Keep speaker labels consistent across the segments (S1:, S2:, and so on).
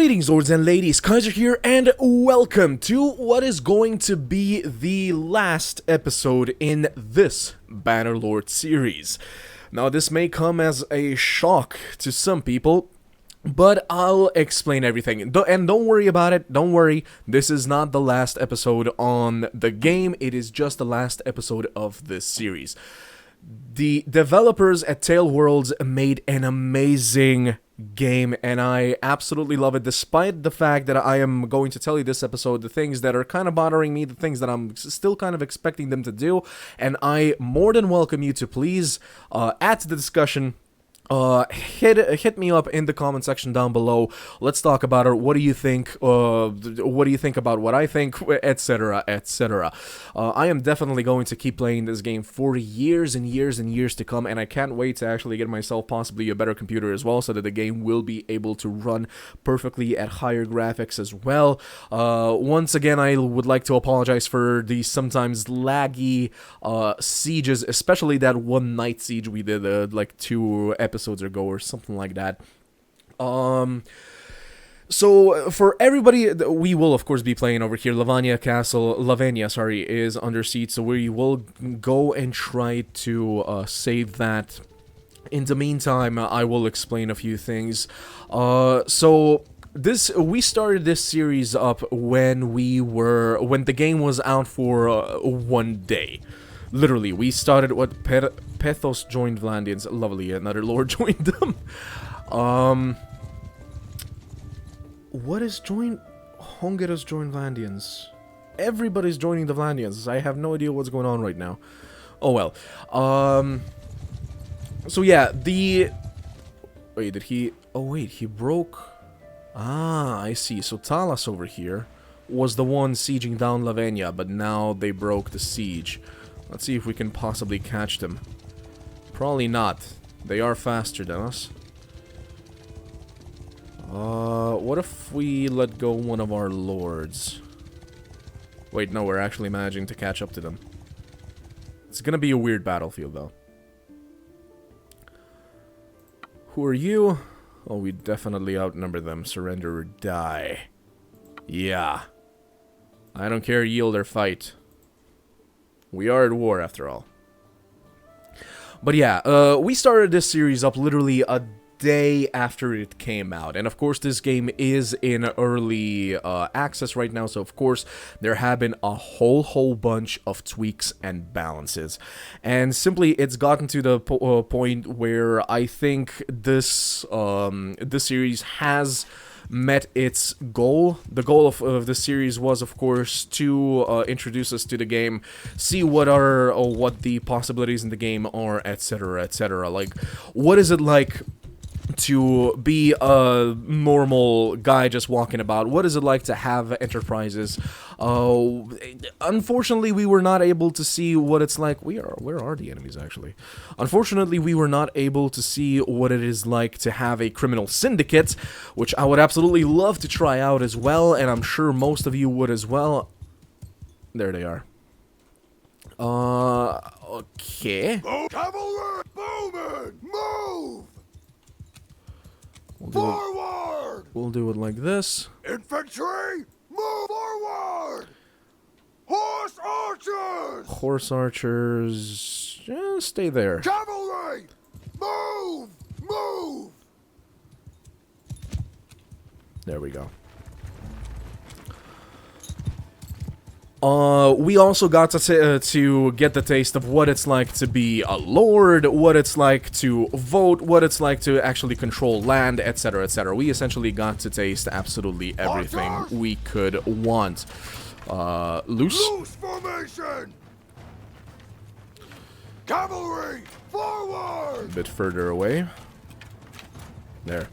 S1: Greetings, lords and ladies, Kaiser here, and welcome to what is going to be the last episode in this Bannerlord series. Now, this may come as a shock to some people, but I'll explain everything. And don't worry about it, don't worry, this is not the last episode on the game, it is just the last episode of this series. The developers at Tale Worlds made an amazing game, and I absolutely love it, despite the fact that I am going to tell you this episode the things that are kind of bothering me, the things that I'm still kind of expecting them to do, and I more than welcome you to please add to the discussion. Hit me up in the comment section down below. Let's talk about it. What do you think? What do you think about what I think, etc, etc. I am definitely going to keep playing this game for years and years and years to come, and I can't wait to actually get myself possibly a better computer as well, so that the game will be able to run perfectly at higher graphics as well. Once again, I would like to apologize for the sometimes laggy sieges, especially that one night siege we did like 2 episodes ago or something like that. So for everybody, we will of course be playing over here. Lavenia, is under siege, so we will go and try to save that. In the meantime, I will explain a few things. So we started this series up when the game was out for 1 day. Literally, we started what Pethos joined Vlandians. Lovely, another lord joined them. What is joined? Hongeras joined Vlandians. Everybody's joining the Vlandians. I have no idea what's going on right now. Oh well. So yeah, wait, did he? Oh wait, he broke. Ah, I see. So Talas over here was the one sieging down Lavenia, but now they broke the siege. Let's see if we can possibly catch them. Probably not. They are faster than us. What if we let go one of our lords? Wait, no, we're actually managing to catch up to them. It's gonna be a weird battlefield, though. Who are you? Oh, we definitely outnumber them. Surrender or die. Yeah. I don't care, yield or fight. We are at war, after all. But yeah, we started this series up literally a day after it came out. And of course, this game is in early access right now. So of course, there have been a whole bunch of tweaks and balances. And simply, it's gotten to the point where I think this series has met its goal. The goal of the series was, of course, to introduce us to the game, see what the possibilities in the game are, etc, etc. Like, what is it like to be a normal guy just walking about? What is it like to have enterprises? Unfortunately, we were not able to see what it's like. Where are the enemies, actually? Unfortunately, we were not able to see what it is like to have a criminal syndicate, which I would absolutely love to try out as well, and I'm sure most of you would as well. There they are. Okay.
S2: Cavalry! Bowman! Move! Forward!
S1: We'll do it like this.
S2: Infantry! Move forward! Horse archers!
S1: Horse archers, just stay there.
S2: Cavalry! Move! Move!
S1: There we go. We also got to get the taste of what it's like to be a lord, what it's like to vote, what it's like to actually control land, etc, etc. We essentially got to taste absolutely everything we could want. Loose
S2: formation! Cavalry! Forward!
S1: A bit further away. There.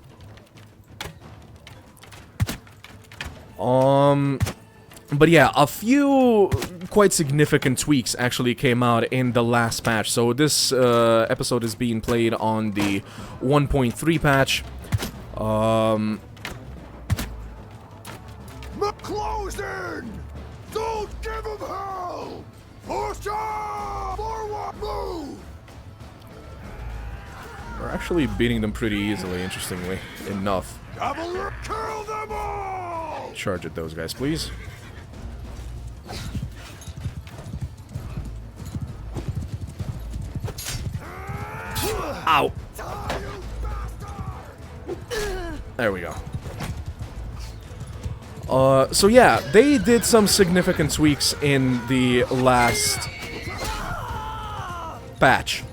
S1: But yeah, a few quite significant tweaks actually came out in the last patch. So this episode is being played on the 1.3 patch.
S2: Close in! Don't give him hell! Push on! Forward! Move!
S1: We're actually beating them pretty easily, interestingly enough.
S2: Cavalry, kill them all!
S1: Charge at those guys, please. Ow! There we go. So yeah, they did some significant tweaks in the last patch.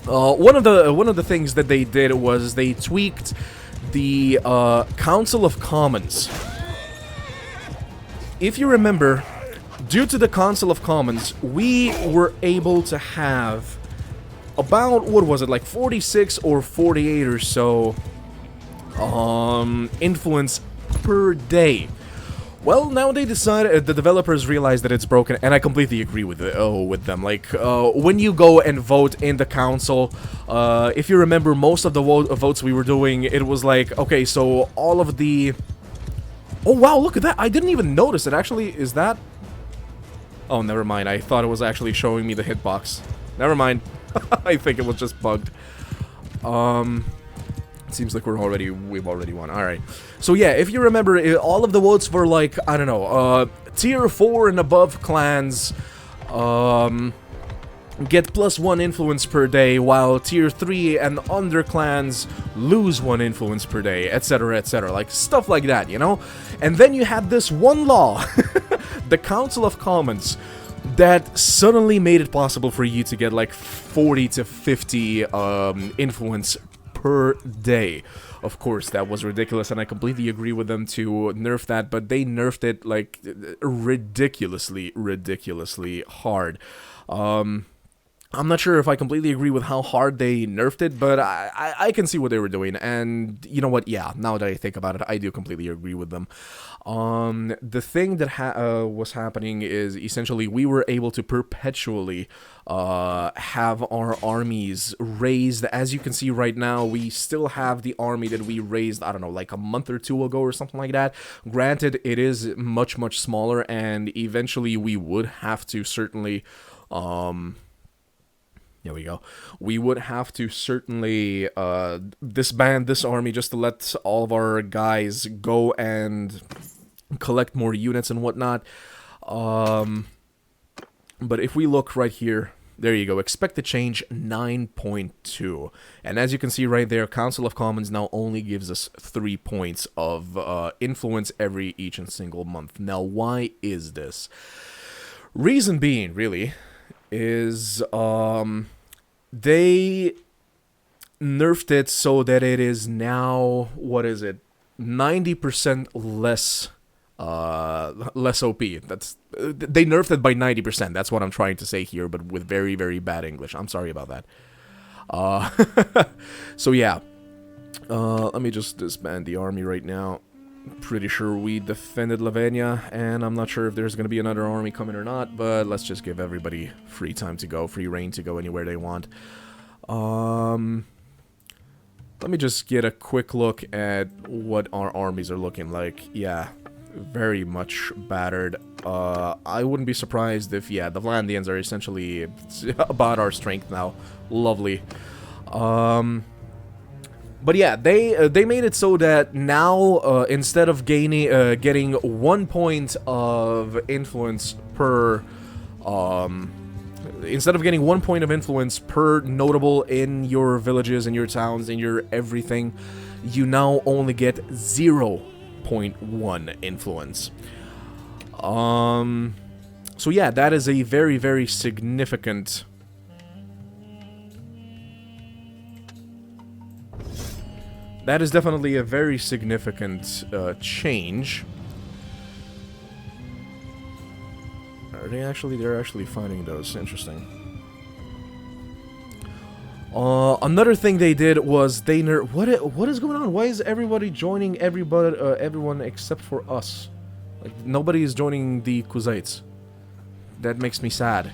S1: One of the things that they did was they tweaked the Council of Commons. If you remember, due to the Council of Commons, we were able to have about, what was it, like 46 or 48 or so influence per day. Well, now they decided, the developers realized that it's broken, and I completely agree with them. Like, when you go and vote in the council, if you remember most of the votes we were doing, it was like, okay, so all of the... Oh, wow, look at that! I didn't even notice it, actually. Is that... Oh, never mind. I thought it was actually showing me the hitbox. Never mind. I think it was just bugged. Seems like we've already won. Alright. So yeah, if you remember, all of the votes were like, I don't know, tier 4 and above clans get +1 influence per day, while tier 3 and under clans lose 1 influence per day, etc, etc. Like, stuff like that, you know? And then you had this one law, the Council of Commons, that suddenly made it possible for you to get like 40 to 50 influence per day. Of course, that was ridiculous, and I completely agree with them to nerf that, but they nerfed it like ridiculously hard. I'm not sure if I completely agree with how hard they nerfed it, but I can see what they were doing, and you know what, yeah, now that I think about it, I do completely agree with them. The thing that was happening is essentially we were able to perpetually have our armies raised. As you can see right now, we still have the army that we raised, I don't know, like a month or two ago or something like that. Granted, it is much smaller, and eventually we would have to certainly... There we go. We would have to certainly disband this army just to let all of our guys go and collect more units and whatnot. But if we look right here, there you go. Expected change 9.2. And as you can see right there, Council of Commons now only gives us 3 points of influence each and single month. Now, why is this? Reason being, really, is they nerfed it so that it is now, what is it, 90% less less OP. That's they nerfed it by 90%. That's what I'm trying to say here, but with very bad English. I'm sorry about that. So yeah, let me just disband the army right now. Pretty sure we defended Lavenia, and I'm not sure if there's going to be another army coming or not, but let's just give everybody free time to go, free reign to go anywhere they want. Let me just get a quick look at what our armies are looking like. Yeah, very much battered. I wouldn't be surprised if, yeah, the Vlandians are essentially about our strength now. Lovely. But yeah, they made it so that now instead of getting 1 point of influence per notable in your villages, in your towns, in your everything, you now only get 0.1 influence. So yeah, that is a very significant. That is definitely a very significant change. They're actually finding those. Interesting. Another thing they did was they what is going on? Why is everybody joining everyone except for us? Like, nobody is joining the Kuzaites. That makes me sad.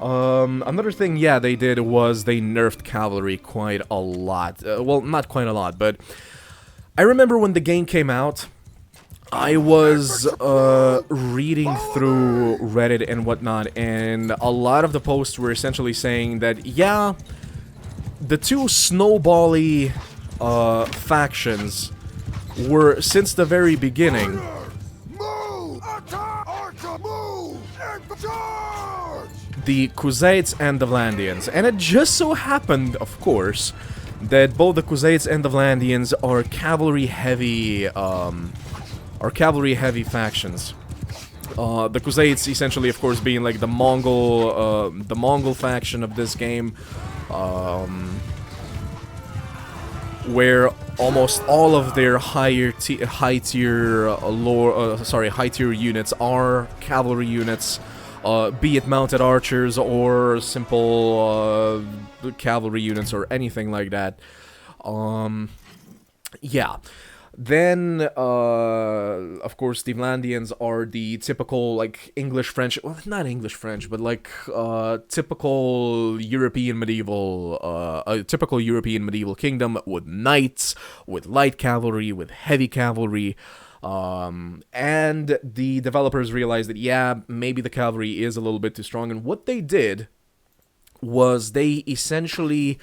S1: Another thing, yeah, they did was they nerfed cavalry quite a lot. Well, not quite a lot, but I remember when the game came out, I was reading through Reddit and whatnot, and a lot of the posts were essentially saying that, yeah, the two snowbally factions were, since the very beginning,
S2: Move! Attack! Archer, move! And charge!
S1: the Khuzaites and the Vlandians. And it just so happened, of course, that both the Khuzaites and the Vlandians are cavalry-heavy factions. The Khuzaites essentially, of course, being like the Mongol faction of this game, where almost all of their high tier units are cavalry units, be it mounted archers or simple cavalry units or anything like that. Yeah. Then, of course, the Vlandians are the typical, like, English-French, well, not English-French, but, like, typical European medieval kingdom with knights, with light cavalry, with heavy cavalry, and the developers realized that, yeah, maybe the cavalry is a little bit too strong, and what they did was they essentially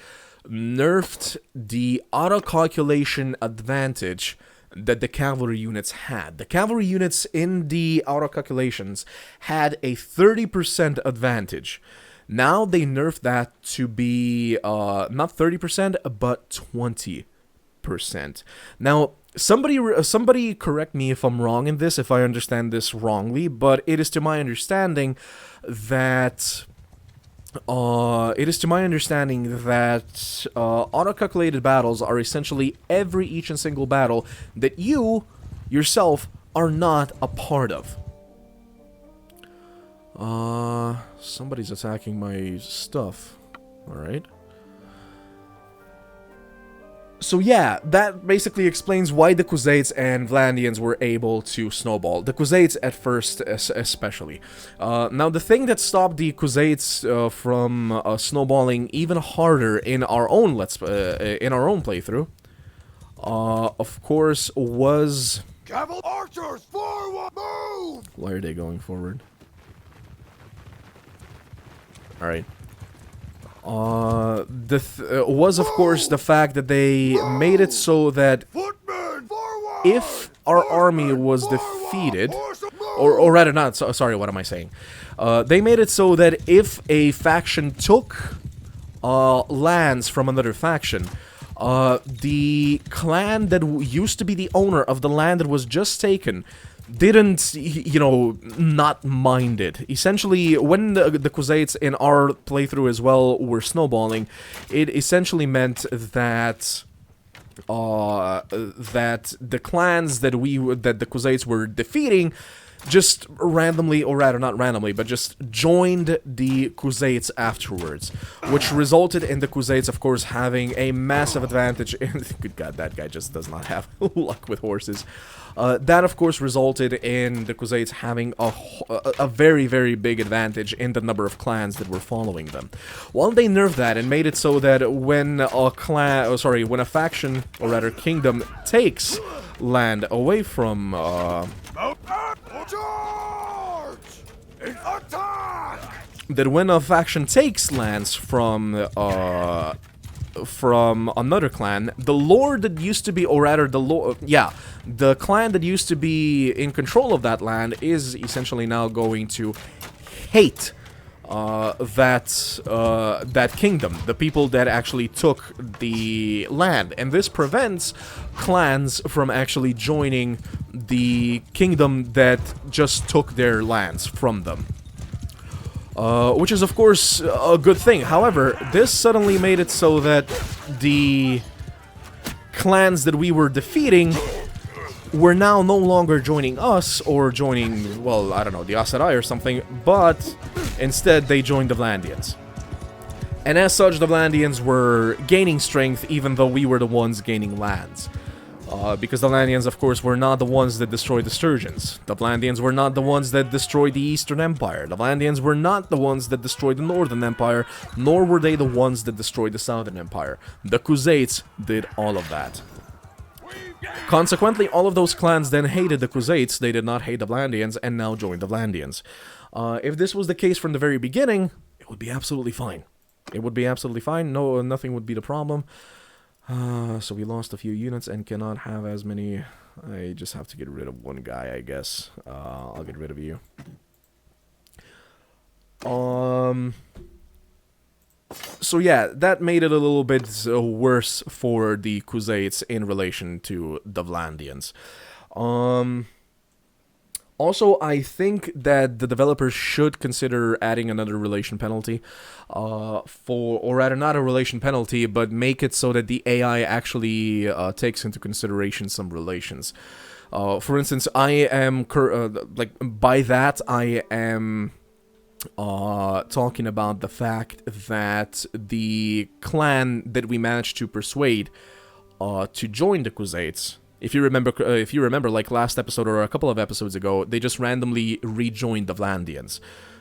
S1: nerfed the auto-calculation advantage that the cavalry units had. The cavalry units in the auto-calculations had a 30% advantage. Now they nerfed that to be not 30%, but 20%. Now, somebody correct me if I'm wrong in this, if I understand this wrongly, but it is to my understanding that auto-calculated battles are essentially each and single battle that you, yourself, are not a part of. Somebody's attacking my stuff. Alright. So yeah, that basically explains why the Khuzaites and Vlandians were able to snowball. The Khuzaites at first, especially. Now, the thing that stopped the Khuzaites from snowballing even harder in our own playthrough, of course, was.
S2: Cavalry archers, forward! Move!
S1: Why are they going forward? All right. Was of course the fact that they made it so that if our army was defeated, or rather not, sorry, what am I saying? They made it so that if a faction took lands from another faction, the clan that used to be the owner of the land that was just taken didn't, not mind it. Essentially, when the Khuzaites in our playthrough as well were snowballing, it essentially meant that the clans that the Khuzaites were defeating just randomly, or rather not randomly, but just joined the Khuzaites afterwards, which resulted in the Khuzaites, of course, having a massive advantage. Good God, that guy just does not have luck with horses. That, of course, resulted in the Khuzaites having a very, very big advantage in the number of clans that were following them. While they nerfed that and made it so that when a faction, or rather kingdom, takes land away from
S2: Charge! And attack!
S1: that when a faction takes lands from another clan, the lord that used to be, or rather the clan that used to be in control of that land is essentially now going to hate that kingdom, the people that actually took the land, and this prevents clans from actually joining the kingdom that just took their lands from them. Which is, of course, a good thing. However, this suddenly made it so that the clans that we were defeating were now no longer joining us, or joining, well, I don't know, the Aes Sedai or something, but instead they joined the Vlandians. And as such, the Vlandians were gaining strength, even though we were the ones gaining lands. Because the Vlandians, of course, were not the ones that destroyed the Sturgeons. The Vlandians were not the ones that destroyed the Eastern Empire. The Vlandians were not the ones that destroyed the Northern Empire, nor were they the ones that destroyed the Southern Empire. The Khuzaites did all of that.
S2: We
S1: Consequently, all of those clans then hated the Crusades, they did not hate the Vlandians, and now joined the Vlandians. If this was the case from the very beginning, it would be absolutely fine. It would be absolutely fine, no, nothing would be the problem. So we lost a few units and cannot have as many. I just have to get rid of one guy, I guess. I'll get rid of you. So yeah, that made it a little bit worse for the Crusades in relation to the Vlandians. Also, I think that the developers should consider adding another relation penalty, or rather not a relation penalty, but make it so that the AI actually takes into consideration some relations. For instance, I am, by that I am talking about the fact that the clan that we managed to persuade to join the Crusades, if you remember, like last episode or a couple of episodes ago, they just randomly rejoined the Vlandians.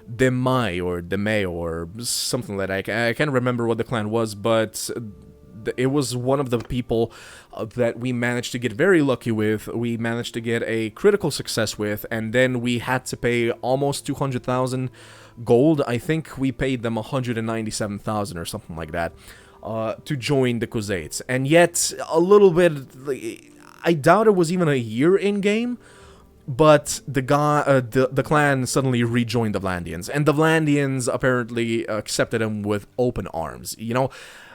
S1: Demai or something like that. I can't remember what the clan was, but it was one of the people that we managed to get very lucky with. We managed to get a critical success with, and then we had to pay almost 200,000 gold. I think we paid them 197,000 or something like that to join the Crusades. And yet, a little bit, I doubt it was even a year in game, but the clan suddenly rejoined the Vlandians, and the Vlandians apparently accepted them with open arms. You know,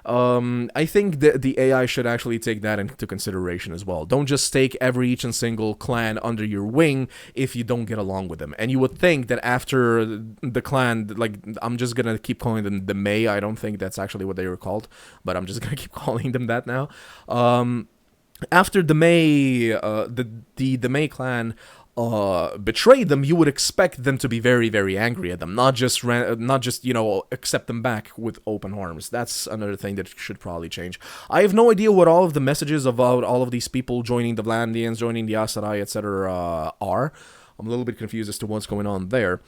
S1: I think that the AI should actually take that into consideration as well. Don't just take each and single clan under your wing if you don't get along with them. And you would think that after the clan, like, I'm just gonna keep calling them the May. I don't think that's actually what they were called, but I'm just gonna keep calling them that now. After the May, the May clan betrayed them, you would expect them to be very, very angry at them, not just you know, accept them back with open arms. That's another thing that should probably change. I have no idea what all of the messages about all of these people joining the Vlandians, joining the Aserai, etc. are. I'm a little bit confused as to what's going on there.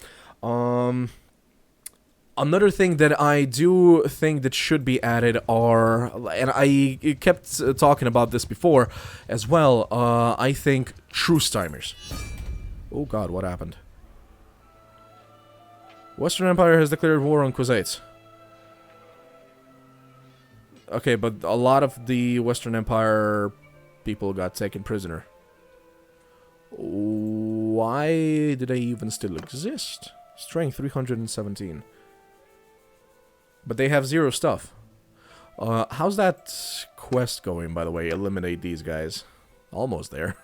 S1: Another thing that I do think that should be added are, and I kept talking about this before as well, I think truce timers. Oh god, what happened? Western Empire has declared war on Crusades. Okay, but a lot of the Western Empire people got taken prisoner. Why do they even still exist? Strength 317. But they have 0 stuff. How's that quest going, by the way? Eliminate these guys. Almost there.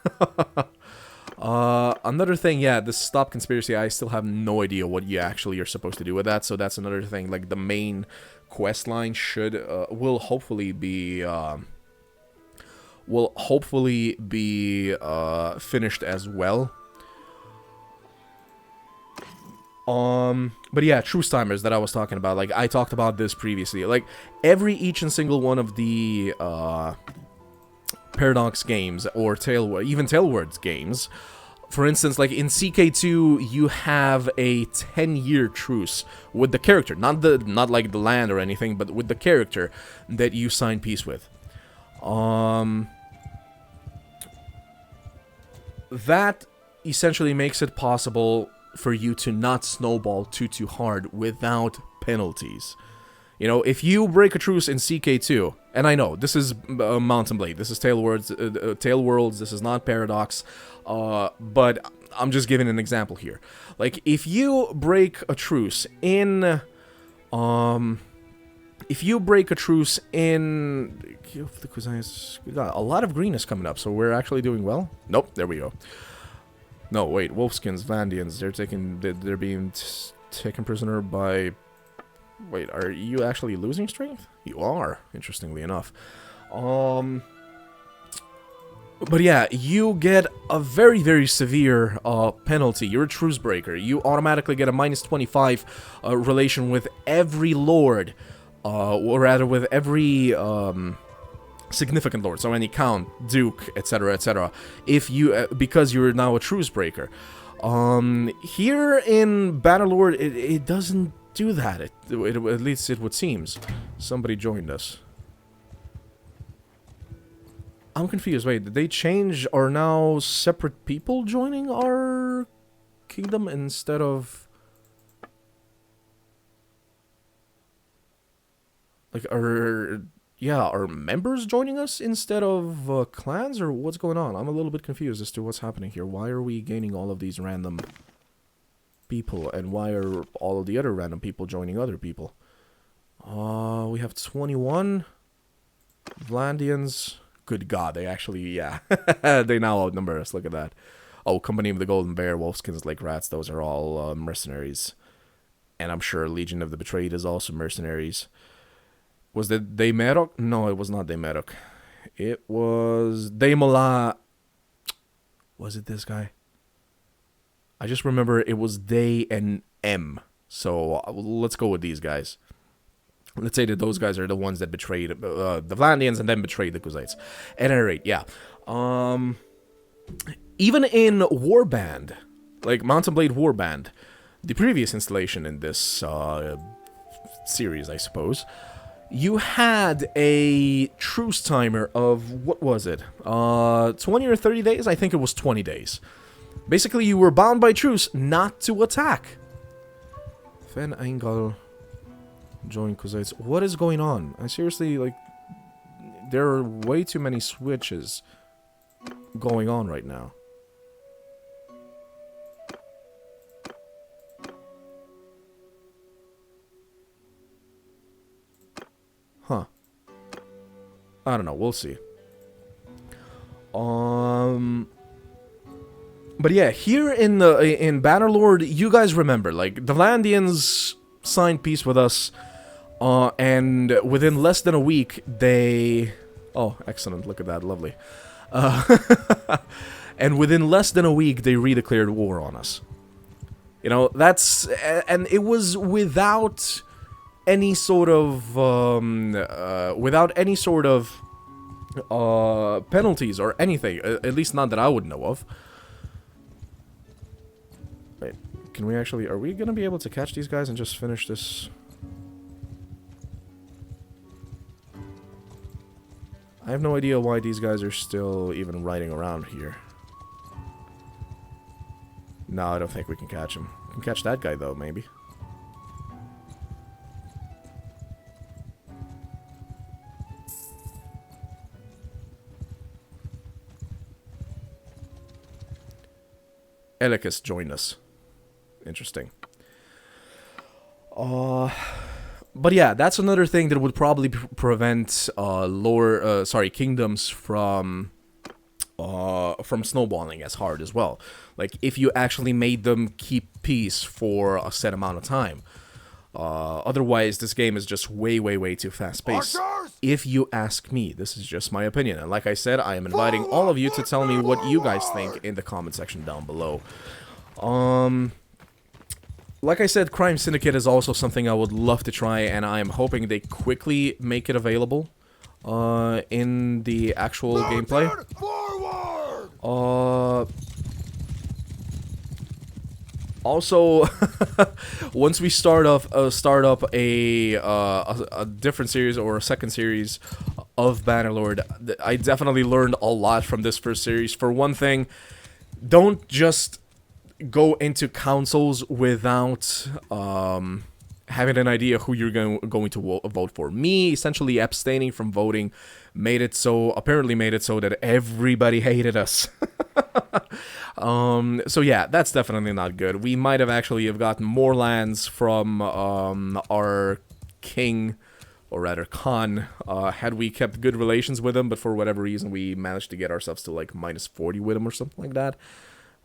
S1: Another thing, yeah, this stop conspiracy, I still have no idea what you actually are supposed to do with that, so that's another thing. Like, the main quest line will hopefully be finished as well. But yeah, truce timers that I was talking about, like, I talked about this previously. Like, each and single one of the, Paradox games, or even Tailwords games, for instance, like in CK2, you have a 10-year truce with the character, not like the land or anything, but with the character that you sign peace with. That essentially makes it possible for you to not snowball too hard without penalties. You know, if you break a truce in CK2, and I know, this is Mountain Blade, this is Tailworlds, this is not Paradox, but I'm just giving an example here. Like, if you break a truce in, a lot of green is coming up, so we're actually doing well. Nope, there we go. No, wait, Wolfskins, Vandians, they're being taken prisoner by... Wait, are you actually losing strength? You are, interestingly enough. But yeah, you get a very, very severe penalty. You're a truce breaker. You automatically get a -25 relation with every lord, or rather with every significant lord. So any count, duke, etc., etc. If you, because you're now a truce breaker. Here in Bannerlord, it doesn't do that. At least it would seem. Somebody joined us. I'm confused. Wait, did they change? Are now separate people joining our kingdom instead of... Like, are members joining us instead of clans, or what's going on? I'm a little bit confused as to what's happening here. Why are we gaining all of these random people, and why are all of the other random people joining other people? We have 21 Vlandians. Good God, they actually, yeah, they now outnumber us. Look at that. Oh, Company of the Golden Bear, Wolfskins, Lake Rats, those are all mercenaries. And I'm sure Legion of the Betrayed is also mercenaries. Was it Daymerok? No, it was not Daymerok. It was Daymala. Was it this guy? I just remember it was Day and M. So let's go with these guys. Let's say that those guys are the ones that betrayed the Vlandians and then betrayed the Khuzaits. At any rate, yeah. Even in Warband, like Mountain Blade Warband, the previous installation in this series, I suppose, you had a truce timer of, what was it? 20 or 30 days? I think it was 20 days. Basically, you were bound by truce not to attack. Fen Eingal join Khuzaits. What is going on? I seriously, like, there are way too many switches going on right now. Huh. I don't know, we'll see. But yeah, here in Bannerlord, you guys remember, like, the Vlandians signed peace with us, and within less than a week, they... Oh, excellent, look at that, lovely. And within less than a week, they redeclared war on us. You know, that's... And it was without any sort of... penalties or anything, at least not that I would know of. Wait, can we actually... Are we gonna be able to catch these guys and just finish this? I have no idea why these guys are still even riding around here. No, I don't think we can catch him. We can catch that guy, though, maybe. Elekis joined us. Interesting. But yeah, that's another thing that would probably prevent kingdoms from snowballing as hard as well. Like, if you actually made them keep peace for a set amount of time. Otherwise, this game is just way, way, way too fast-paced. If you ask me, this is just my opinion. And like I said, I am inviting all of you to tell me what you guys think in the comment section down below. Like I said, Crime Syndicate is also something I would love to try, and I am hoping they quickly make it available in the actual gameplay. Also, once we start up a different series or a second series of Bannerlord, I definitely learned a lot from this first series. For one thing, don't just go into councils without having an idea who you're going to vote for. Me essentially abstaining from voting apparently made it so that everybody hated us. So yeah, that's definitely not good. We might have actually gotten more lands from our king, or rather Khan, had we kept good relations with him, but for whatever reason we managed to get ourselves to like -40 with him or something like that.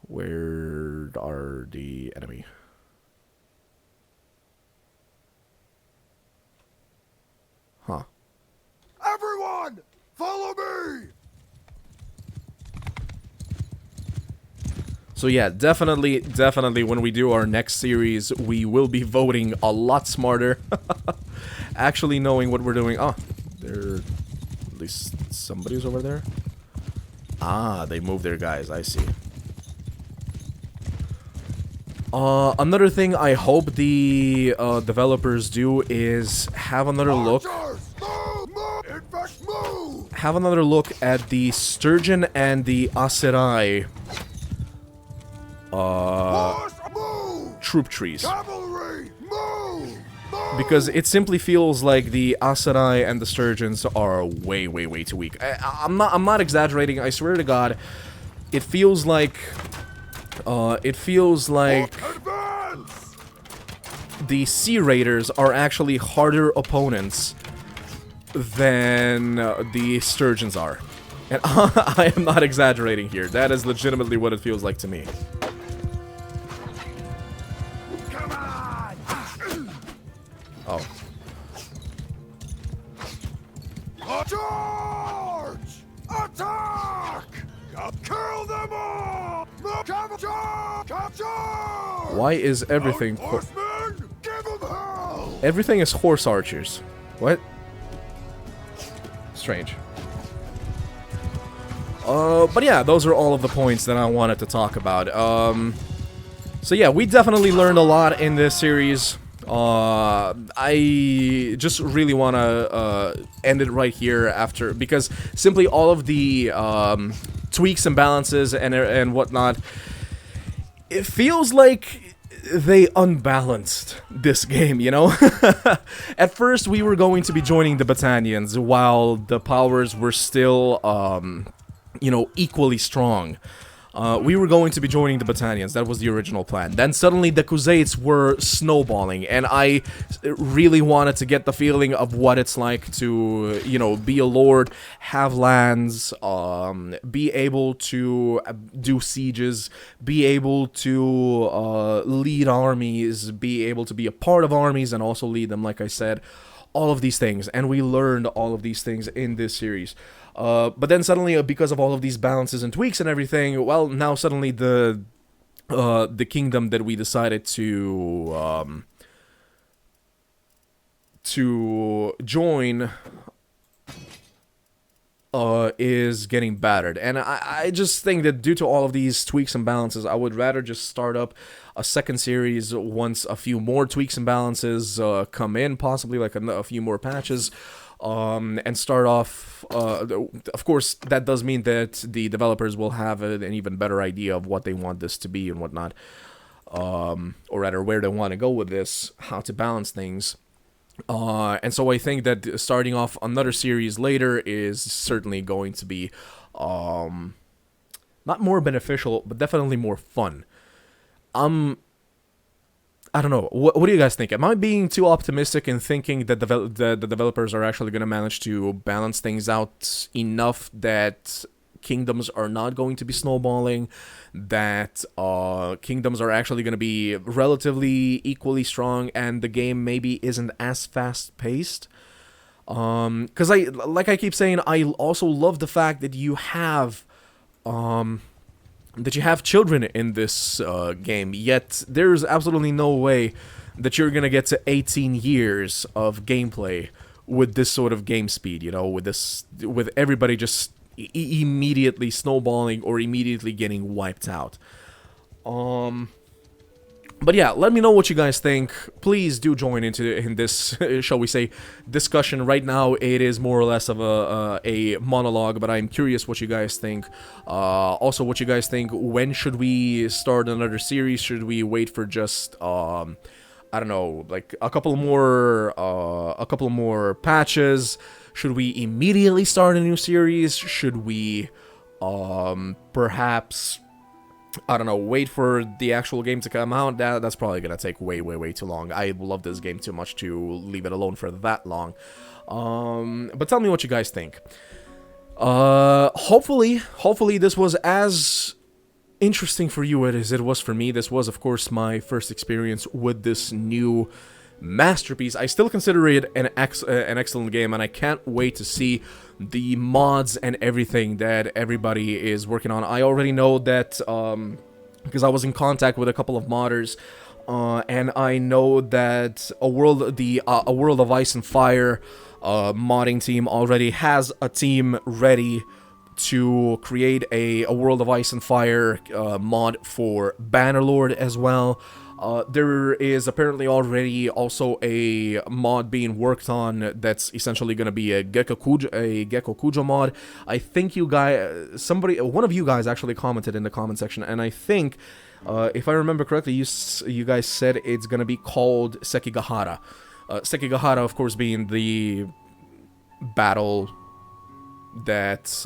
S1: Where are the enemy? Huh.
S2: Everyone, follow me!
S1: So yeah, definitely when we do our next series, we will be voting a lot smarter. Actually knowing what we're doing. Oh, there... At least somebody's over there. Ah, they moved their guys, I see. Another thing I hope the developers do is have another look have another look at the Sturgeon and the Aserai
S2: Horse, move!
S1: troop trees.
S2: Cavalry, move! Move!
S1: Because it simply feels like the Aserai and the Sturgeons are way, way, way too weak. I'm not exaggerating. I swear to God, it feels like
S2: Advance!
S1: the Sea Raiders are actually harder opponents than the Sturgeons are. And I am not exaggerating here. That is legitimately what it feels like to me.
S2: Come on!
S1: Oh.
S2: Charge! Attack! Kill them all! Charge!
S1: Why is everything...
S2: Horsemen, give them hell!
S1: Everything is horse archers. What? Strange. But yeah, those are all of the points that I wanted to talk about. So yeah, we definitely learned a lot in this series. I just really want to end it right here after, because simply all of the tweaks and balances and whatnot, it feels like they unbalanced this game, you know? At first, we were going to be joining the Battanians while the powers were still, you know, equally strong. We were going to be joining the Battanians. That was the original plan. Then suddenly the Khuzaites were snowballing, and I really wanted to get the feeling of what it's like to, you know, be a lord, have lands, be able to do sieges, be able to lead armies, be able to be a part of armies and also lead them, like I said. All of these things, and we learned all of these things in this series. But then suddenly, because of all of these balances and tweaks and everything, well, now suddenly the kingdom that we decided to join is getting battered. And I just think that due to all of these tweaks and balances, I would rather just start up a second series once a few more tweaks and balances come in, possibly like a few more patches. And start off, of course, that does mean that the developers will have an even better idea of what they want this to be and whatnot. Or rather, where they want to go with this, how to balance things. And so I think that starting off another series later is certainly going to be, not more beneficial, but definitely more fun. I don't know. What do you guys think? Am I being too optimistic in thinking that the developers are actually going to manage to balance things out enough that kingdoms are not going to be snowballing, that kingdoms are actually going to be relatively equally strong, and the game maybe isn't as fast-paced? Because like I keep saying, I also love the fact that you have children in this game, yet there's absolutely no way that you're gonna get to 18 years of gameplay with this sort of game speed, you know, with everybody just immediately snowballing or immediately getting wiped out. But yeah, let me know what you guys think. Please do join in this, shall we say, discussion. Right now, it is more or less of a monologue, but I'm curious what you guys think. Also, what you guys think. When should we start another series? Should we wait for just, I don't know, like a couple more patches? Should we immediately start a new series? Should we, perhaps, I don't know, wait for the actual game to come out? That's probably gonna take way, way, way too long. I love this game too much to leave it alone for that long. But tell me what you guys think. Hopefully this was as interesting for you as it was for me. This was, of course, my first experience with this new masterpiece. I still consider it an excellent game, and I can't wait to see the mods and everything that everybody is working on. I already know that because I was in contact with a couple of modders, and I know that a World of Ice and Fire modding team already has a team ready to create a World of Ice and Fire mod for Bannerlord as well. There is apparently already also a mod being worked on that's essentially going to be a Gecko Kujo mod. I think you guys, one of you guys actually commented in the comment section, and I think, if I remember correctly, you guys said it's going to be called Sekigahara. Sekigahara, of course, being the battle that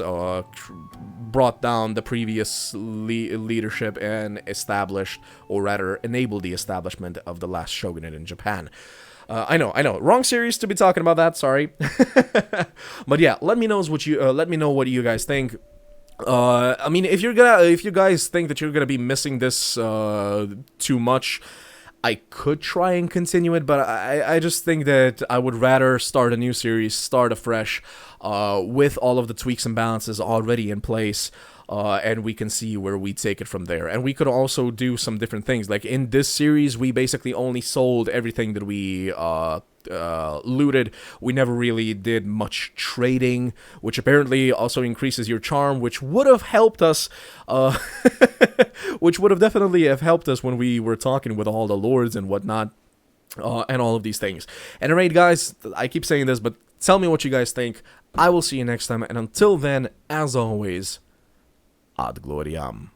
S1: brought down the previous leadership and established, or rather enabled the establishment of the last shogunate in Japan. I know, wrong series to be talking about that. Sorry, but yeah, let me know what you guys think. I mean, if you guys think that you're gonna be missing this too much, I could try and continue it, but I just think that I would rather start a new series, start afresh, with all of the tweaks and balances already in place, and we can see where we take it from there. And we could also do some different things. Like in this series, we basically only sold everything that we looted. We never really did much trading, which apparently also increases your charm, which would have helped us, which would have definitely have helped us when we were talking with all the lords and whatnot, and all of these things. And alright, guys, I keep saying this, but tell me what you guys think. I will see you next time, and until then, as always, ad gloriam.